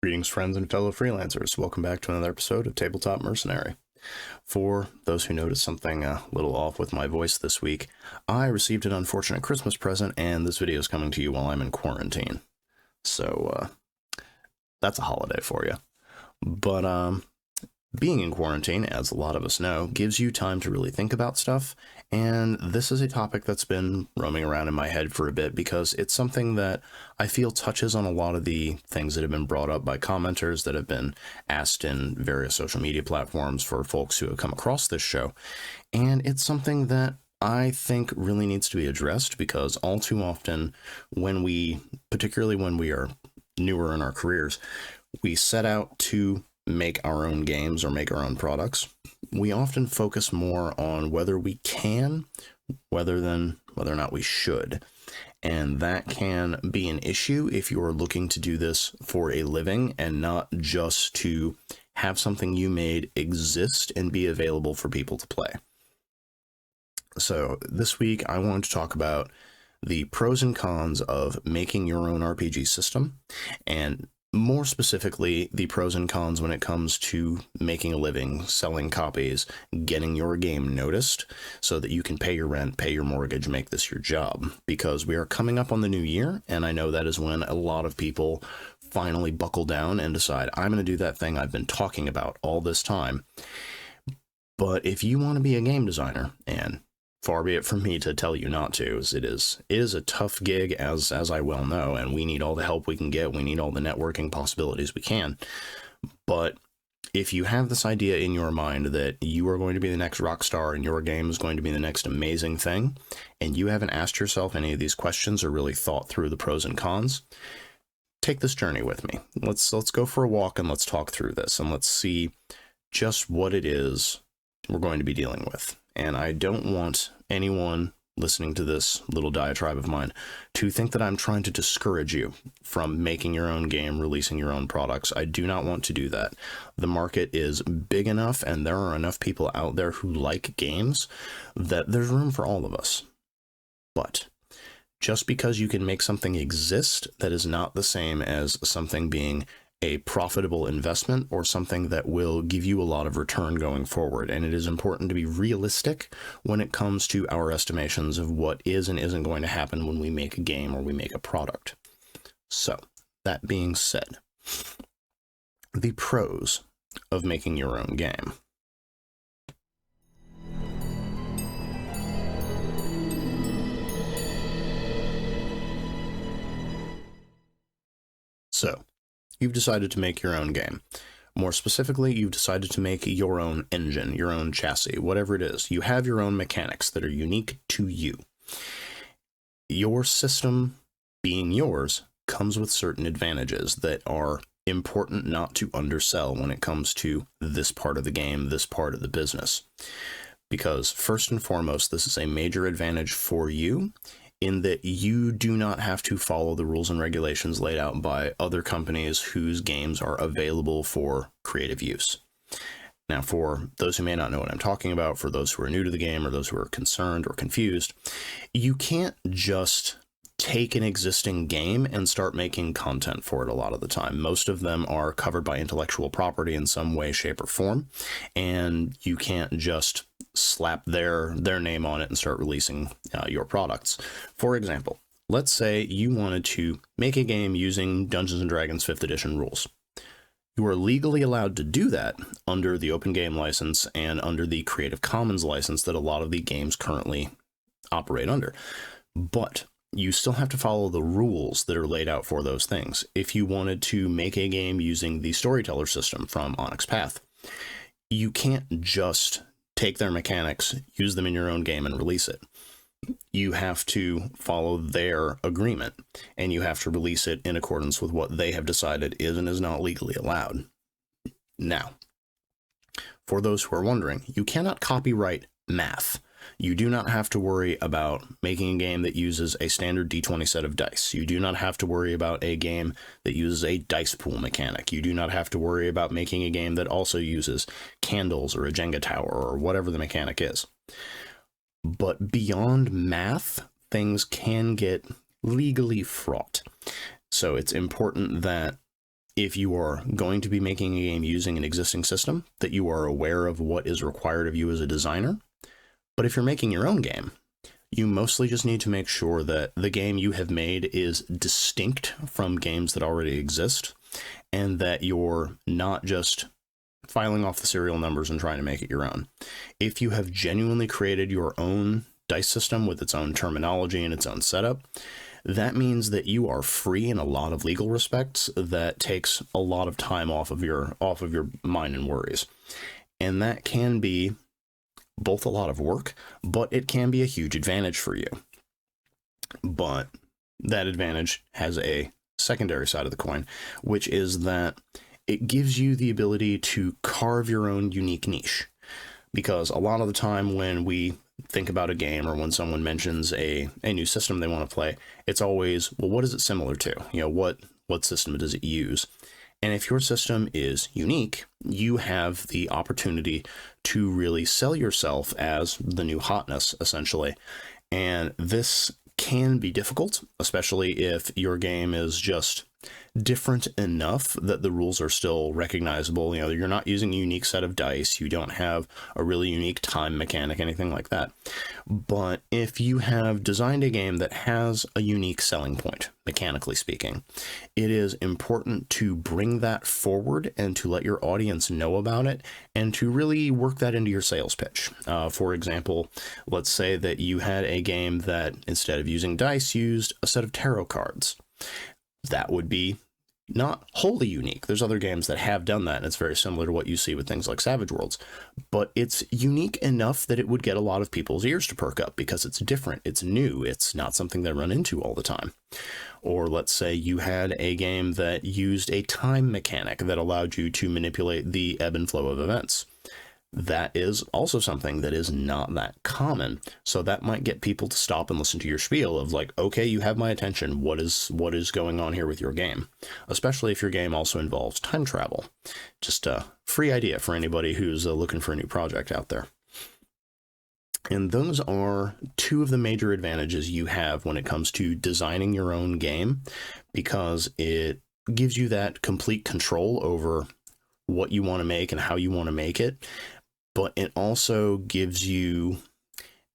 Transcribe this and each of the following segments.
Greetings, friends and fellow freelancers. Welcome back to another episode of Tabletop Mercenary. For those who noticed something a little off with my voice this week, I received an unfortunate Christmas present, and this video is coming to you while I'm in quarantine. So, that's a holiday for you. But, being in quarantine, as a lot of us know, gives you time to really think about stuff, and this is a topic that's been roaming around in my head for a bit because it's something that I feel touches on a lot of the things that have been brought up by commenters that have been asked in various social media platforms for folks who have come across this show, and it's something that I think really needs to be addressed because all too often particularly when we are newer in our careers, we set out to make our own games or make our own products. We often focus more on whether we can, rather than whether or not we should. And that can be an issue if you're looking to do this for a living and not just to have something you made exist and be available for people to play. So this week I wanted to talk about the pros and cons of making your own RPG system, and more specifically, the pros and cons when it comes to making a living, selling copies, getting your game noticed so that you can pay your rent, pay your mortgage, make this your job. Because we are coming up on the new year, and I know that is when a lot of people finally buckle down and decide, I'm going to do that thing I've been talking about all this time. But if you want to be a game designer, and far be it from me to tell you not to, as it is a tough gig, as I well know, and we need all the help we can get. We need all the networking possibilities we can. But if you have this idea in your mind that you are going to be the next rock star and your game is going to be the next amazing thing, and you haven't asked yourself any of these questions or really thought through the pros and cons, take this journey with me. Let's go for a walk and let's talk through this and let's see just what it is we're going to be dealing with. And I don't want anyone listening to this little diatribe of mine to think that I'm trying to discourage you from making your own game, releasing your own products. I do not want to do that. The market is big enough and there are enough people out there who like games that there's room for all of us. But just because you can make something exist, that is not the same as something being a profitable investment or something that will give you a lot of return going forward. And it is important to be realistic when it comes to our estimations of what is and isn't going to happen when we make a game or we make a product. So, that being said, the pros of making your own game. So, you've decided to make your own game. More specifically, you've decided to make your own engine, your own chassis, whatever it is. You have your own mechanics that are unique to you. Your system, being yours, comes with certain advantages that are important not to undersell when it comes to this part of the game, this part of the business. Because first and foremost, this is a major advantage for you in that you do not have to follow the rules and regulations laid out by other companies whose games are available for creative use. Now, for those who may not know what I'm talking about, for those who are new to the game or those who are concerned or confused, you can't just take an existing game and start making content for it a lot of the time. Most of them are covered by intellectual property in some way, shape, or form, and you can't just slap their name on it and start releasing your products. For example, let's say you wanted to make a game using Dungeons & Dragons 5th edition rules. You are legally allowed to do that under the Open Game License and under the Creative Commons license that a lot of the games currently operate under. But you still have to follow the rules that are laid out for those things. If you wanted to make a game using the Storyteller system from Onyx Path, you can't just take their mechanics, use them in your own game, and release it. You have to follow their agreement, and you have to release it in accordance with what they have decided is and is not legally allowed. Now, for those who are wondering, you cannot copyright math. You do not have to worry about making a game that uses a standard D20 set of dice. You do not have to worry about a game that uses a dice pool mechanic. You do not have to worry about making a game that also uses candles or a Jenga tower or whatever the mechanic is. But beyond math, things can get legally fraught. So it's important that if you are going to be making a game using an existing system, that you are aware of what is required of you as a designer. But if you're making your own game, you mostly just need to make sure that the game you have made is distinct from games that already exist, and that you're not just filing off the serial numbers and trying to make it your own. If you have genuinely created your own dice system with its own terminology and its own setup, that means that you are free in a lot of legal respects. That takes a lot of time off of your mind and worries. And that can be both a lot of work, but it can be a huge advantage for you. But that advantage has a secondary side of the coin, which is that it gives you the ability to carve your own unique niche. Because a lot of the time when we think about a game, or when someone mentions a new system they want to play, it's always, well, what is it similar to? What system does it use? And if your system is unique, you have the opportunity to really sell yourself as the new hotness, essentially. And this can be difficult, especially if your game is just different enough that the rules are still recognizable. You're not using a unique set of dice, you don't have a really unique time mechanic, anything like that. But if you have designed a game that has a unique selling point, mechanically speaking, it is important to bring that forward and to let your audience know about it, and to really work that into your sales pitch. For example, let's say that you had a game that, instead of using dice, used a set of tarot cards. That would be not wholly unique. There's other games that have done that, and it's very similar to what you see with things like Savage Worlds. But it's unique enough that it would get a lot of people's ears to perk up, because it's different, it's new, it's not something they run into all the time. Or let's say you had a game that used a time mechanic that allowed you to manipulate the ebb and flow of events. That is also something that is not that common. So that might get people to stop and listen to your spiel of like, okay, you have my attention. What is going on here with your game? Especially if your game also involves time travel. Just a free idea for anybody who's looking for a new project out there. And those are two of the major advantages you have when it comes to designing your own game, because it gives you that complete control over what you want to make and how you want to make it. But it also gives you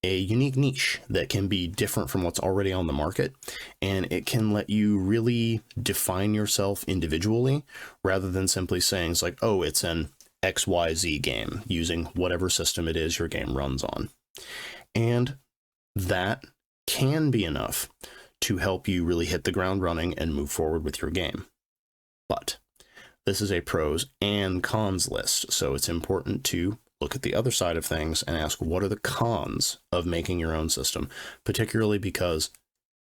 a unique niche that can be different from what's already on the market, and it can let you really define yourself individually, rather than simply saying it's like, oh, it's an XYZ game using whatever system it is your game runs on. And that can be enough to help you really hit the ground running and move forward with your game. But this is a pros and cons list, so it's important to look at the other side of things and ask, what are the cons of making your own system? Particularly because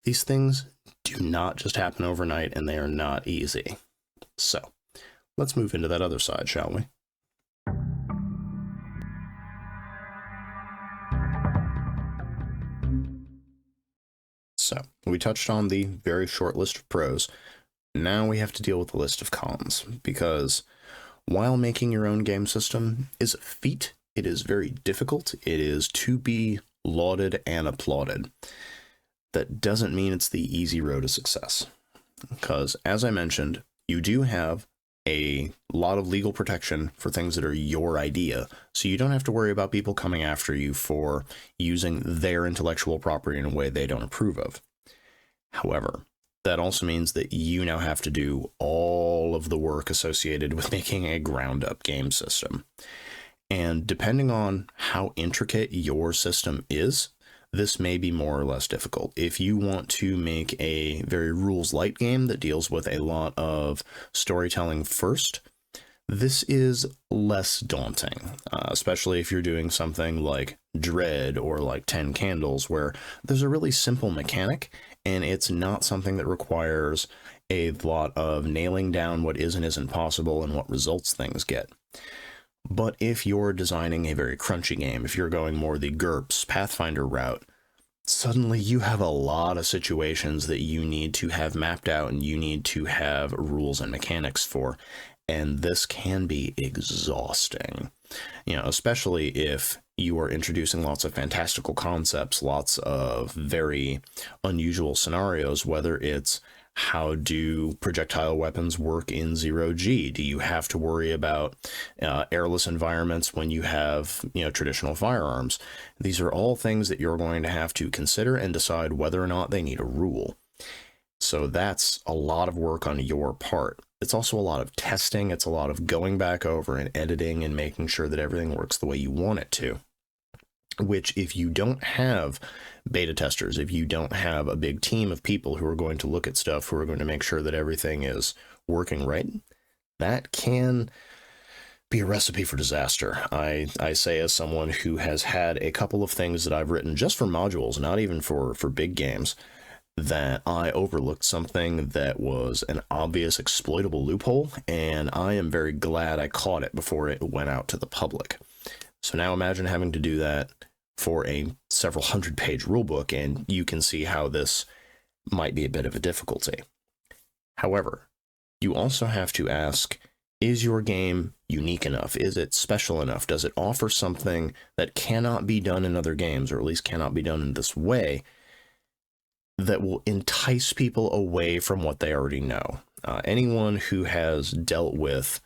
these things do not just happen overnight, and they are not easy. So let's move into that other side, shall we? So we touched on the very short list of pros. Now we have to deal with the list of cons, because while making your own game system is a feat, it is very difficult. It is to be lauded and applauded. That doesn't mean it's the easy road to success, because as I mentioned, you do have a lot of legal protection for things that are your idea, so you don't have to worry about people coming after you for using their intellectual property in a way they don't approve of. However, that also means that you now have to do all of the work associated with making a ground-up game system. And depending on how intricate your system is, this may be more or less difficult. If you want to make a very rules-light game that deals with a lot of storytelling first, this is less daunting, especially if you're doing something like Dread or like 10 Candles, where there's a really simple mechanic, and it's not something that requires a lot of nailing down what is and isn't possible and what results things get. But if you're designing a very crunchy game, if you're going more the GURPS Pathfinder route, suddenly you have a lot of situations that you need to have mapped out and you need to have rules and mechanics for. And this can be exhausting, especially if you are introducing lots of fantastical concepts, lots of very unusual scenarios, whether it's How do projectile weapons work in 0G? Do you have to worry about airless environments when you have, traditional firearms? These are all things that you're going to have to consider and decide whether or not they need a rule. So that's a lot of work on your part. It's also a lot of testing. It's a lot of going back over and editing and making sure that everything works the way you want it to. Which, if you don't have beta testers, if you don't have a big team of people who are going to look at stuff, who are going to make sure that everything is working right, that can be a recipe for disaster. I say, as someone who has had a couple of things that I've written just for modules, not even for big games, that I overlooked something that was an obvious exploitable loophole, and I am very glad I caught it before it went out to the public. So now imagine having to do that for a several hundred-page rulebook, and you can see how this might be a bit of a difficulty. However, you also have to ask, is your game unique enough? Is it special enough? Does it offer something that cannot be done in other games, or at least cannot be done in this way, that will entice people away from what they already know? Anyone who has dealt with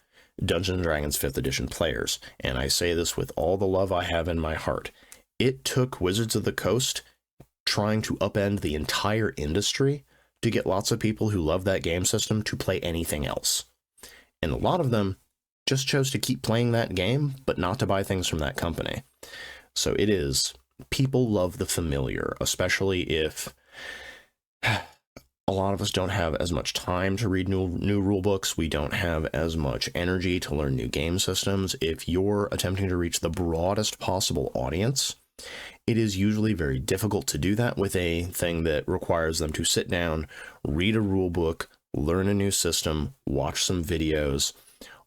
Dungeons & Dragons 5th edition players, and I say this with all the love I have in my heart, it took Wizards of the Coast trying to upend the entire industry to get lots of people who love that game system to play anything else. And a lot of them just chose to keep playing that game, but not to buy things from that company. So it is, people love the familiar, especially if a lot of us don't have as much time to read new rule books. We don't have as much energy to learn new game systems. If you're attempting to reach the broadest possible audience, it is usually very difficult to do that with a thing that requires them to sit down, read a rule book, learn a new system, watch some videos,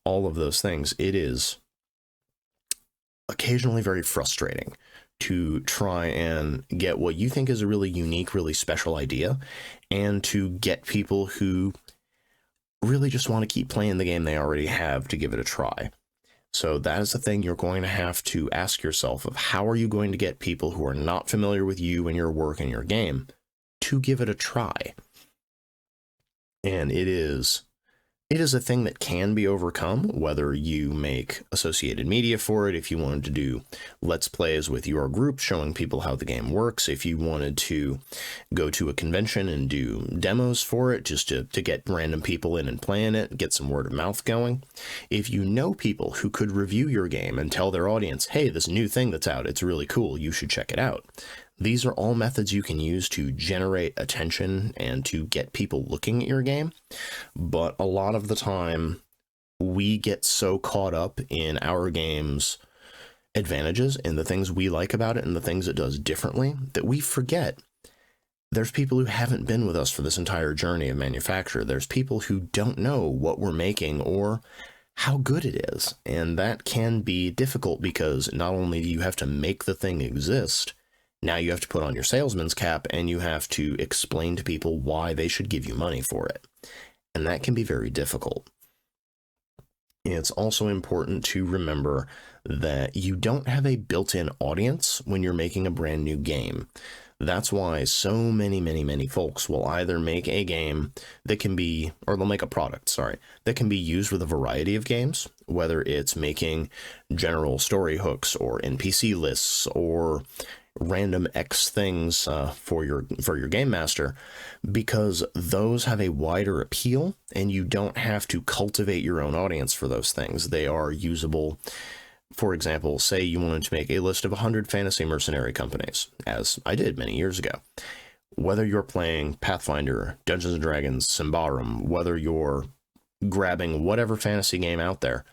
all of those things. It is occasionally very frustrating to try and get what you think is a really unique, really special idea, and to get people who really just want to keep playing the game they already have to give it a try. So that is the thing you're going to have to ask yourself, of how are you going to get people who are not familiar with you and your work and your game to give it a try? And it is a thing that can be overcome, whether you make associated media for it, if you wanted to do Let's Plays with your group showing people how the game works, if you wanted to go to a convention and do demos for it just to get random people in and playing it, get some word of mouth going. If you know people who could review your game and tell their audience, hey, this new thing that's out, it's really cool, you should check it out. These are all methods you can use to generate attention and to get people looking at your game. But a lot of the time, we get so caught up in our game's advantages and the things we like about it and the things it does differently that we forget there's people who haven't been with us for this entire journey of manufacture. There's people who don't know what we're making or how good it is. And that can be difficult, because not only do you have to make the thing exist, now you have to put on your salesman's cap and you have to explain to people why they should give you money for it. And that can be very difficult. It's also important to remember that you don't have a built-in audience when you're making a brand new game. That's why so many folks will either make a game that can be, or they'll make a product, that can be used with a variety of games, whether it's making general story hooks or NPC lists or random X things for your game master, because those have a wider appeal and you don't have to cultivate your own audience for those things. They are usable. For example, say you wanted to make a list of 100 fantasy mercenary companies, as I did many years ago. Whether you're playing Pathfinder, Dungeons & Dragons, Symbaroum, whether you're grabbing whatever fantasy game out there,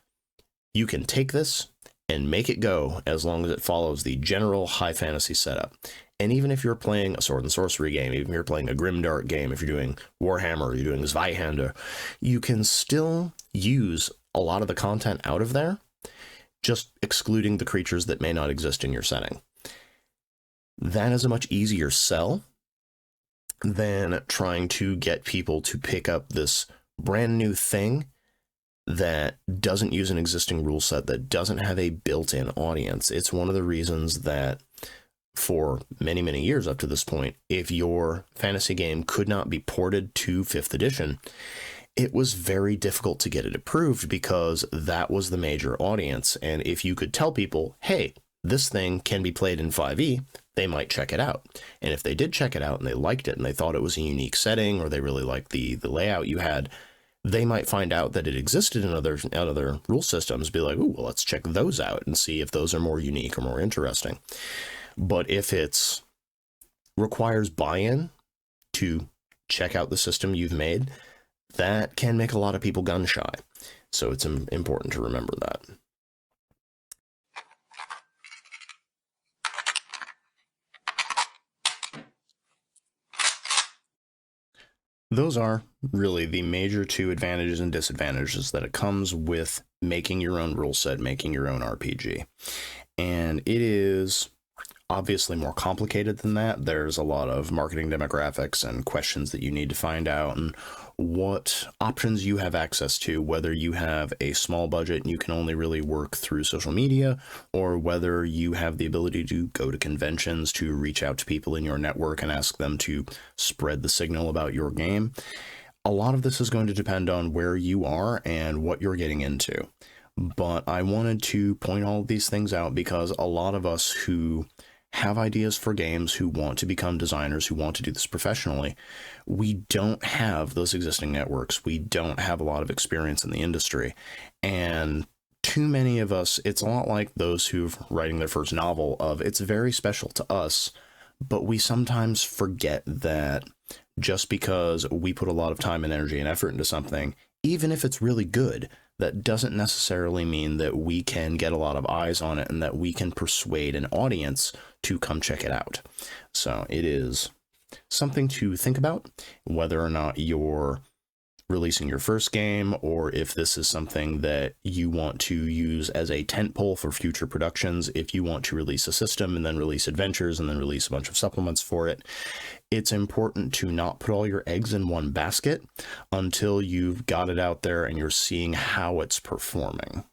you can take this and make it go as long as it follows the general high fantasy setup. And even if you're playing a sword and sorcery game, even if you're playing a grimdark game, if you're doing Warhammer, you're doing Zweihander, you can still use a lot of the content out of there, just excluding the creatures that may not exist in your setting. That is a much easier sell than trying to get people to pick up this brand new thing that doesn't use an existing rule set, that doesn't have a built-in audience. It's one of the reasons that for many, many years up to this point, if your fantasy game could not be ported to 5th edition, it was very difficult to get it approved because that was the major audience. And if you could tell people, hey, this thing can be played in 5e, they might check it out. And if they did check it out and they liked it and they thought it was a unique setting, or they really liked the layout you had, they might find out that it existed in other rule systems, be like, ooh, well, let's check those out and see if those are more unique or more interesting. But if it's requires buy-in to check out the system you've made, that can make a lot of people gun shy. So it's important to remember that. Those are really the major 2 advantages and disadvantages that it comes with making your own rule set, making your own RPG. And it is obviously more complicated than that. There's a lot of marketing demographics and questions that you need to find out, and what options you have access to, whether you have a small budget and you can only really work through social media, or whether you have the ability to go to conventions to reach out to people in your network and ask them to spread the signal about your game. A lot of this is going to depend on where you are and what you're getting into. But I wanted to point all of these things out because a lot of us who have ideas for games, who want to become designers, who want to do this professionally, we don't have those existing networks. We don't have a lot of experience in the industry. And too many of us, it's a lot like those who've writing their first novel of, it's very special to us, but we sometimes forget that just because we put a lot of time and energy and effort into something, even if it's really good, that doesn't necessarily mean that we can get a lot of eyes on it and that we can persuade an audience to come check it out. So it is something to think about, whether or not you're releasing your first game, or if this is something that you want to use as a tentpole for future productions. If you want to release a system and then release adventures and then release a bunch of supplements for it, it's important to not put all your eggs in one basket until you've got it out there and you're seeing how it's performing.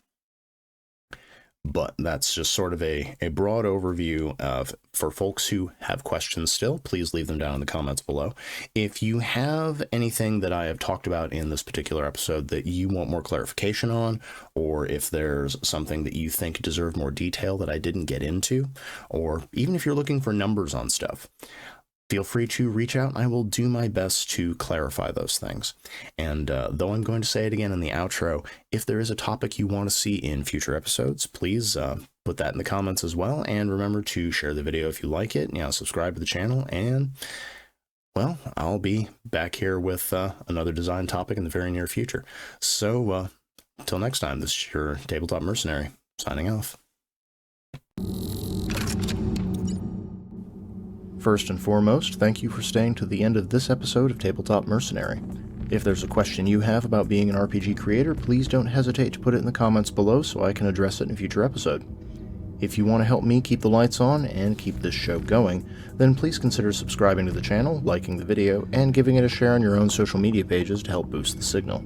But that's just sort of a broad overview of, for folks who have questions still, please leave them down in the comments below. If you have anything that I have talked about in this particular episode that you want more clarification on, or if there's something that you think deserved more detail that I didn't get into, or even if you're looking for numbers on stuff, feel free to reach out. I will do my best to clarify those things. And though I'm going to say it again in the outro, if there is a topic you want to see in future episodes, please put that in the comments as well. And remember to share the video if you like it, subscribe to the channel, and well, I'll be back here with another design topic in the very near future. So until next time, this is your Tabletop Mercenary, signing off. First and foremost, thank you for staying to the end of this episode of Tabletop Mercenary. If there's a question you have about being an RPG creator, please don't hesitate to put it in the comments below so I can address it in a future episode. If you want to help me keep the lights on and keep this show going, then please consider subscribing to the channel, liking the video, and giving it a share on your own social media pages to help boost the signal.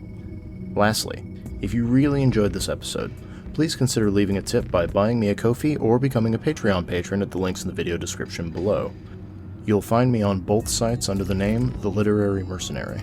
Lastly, if you really enjoyed this episode, please consider leaving a tip by buying me a Ko-fi or becoming a Patreon patron at the links in the video description below. You'll find me on both sites under the name The Literary Mercenary.